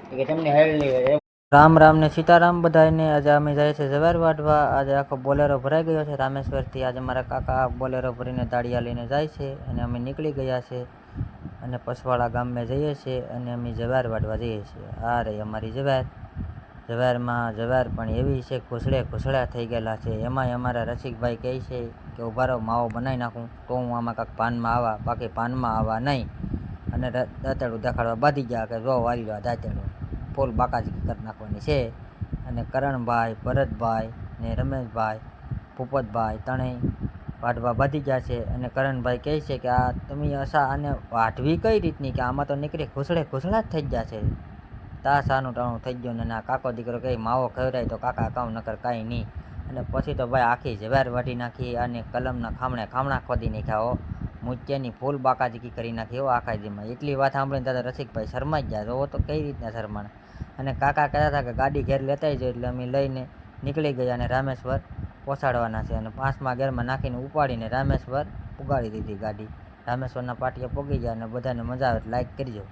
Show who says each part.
Speaker 1: કે તમને હેરલી રામ રામ ને સીતારામ બધાને। આજે અમે જાય છે જવાર વાટવા। આજે આખો બોલેરો ભરાઈ ગયો છે રામેશ્વરથી। આજે મારા કાકા બોલેરો ભરીને દાળિયા લઈને જાય છે અને અમે નીકળી ગયા છે અને પસવાળા ગામમાં જઈએ છીએ અને અમે જવાર વાટવા જઈએ છીએ। આ રહી અમારી જવાર। જવારમાં જવાર પણ એવી છે ઘૂસળ્યા થઈ ગયેલા છે। એમાંય અમારા રસિકભાઈ કહે છે કે ઉભા રહો માવો બનાવી નાખું તો હું આમાં કાંઈક પાનમાં આવા, બાકી પાનમાં આવા નહીં। અને દાંતેડું દેખાડવા બાંધી ગયા કે જો વારી લો દાંતેડું ફૂલ બાકાજી કરી નાખવાની છે। અને કરણભાઈ, ભરતભાઈ ને રમેશભાઈ, ભૂપતભાઈ ત્રણેય વાટવા બાંધી ગયા છે। અને કરણભાઈ કહે છે કે આ તમે આને વાટવી કઈ રીતની, કે આમાં તો નીકળી ઘૂસળા જ થઈ ગયા છે। તા સાનું ટાણું થઈ ગયું ને આ કાકો દીકરો કહે માવો ખવડાય તો કાકા કામ નકર કાંઈ નહીં। અને પછી તો ભાઈ આખી જવાર વાટી નાખી અને કલમના ખામણા ખોદી નાખ્યા હો। મૂત્યાની ફૂલ બાકાજી કરી નાખી હો આખા દીમાં। એટલી વાત સાંભળીને દાદા રસિકભાઈ શરમાઈ ગયા, જોવો તો કઈ રીતના શરમાણ। અને કાકા કહેતા હતા કે ગાડી ઘેર લેતા જાય, એટલે અમે લઈને નીકળી ગયા અને રામેશ્વર પહોંચાડવાના છે। અને 5મા ગેરમાં નાખીને ઉપાડીને રામેશ્વર ઉગાડી દીધી ગાડી। રામેશ્વરના પાટીએ પહોંચી ગયા અને બધાને મજા આવે લાઈક કરજો।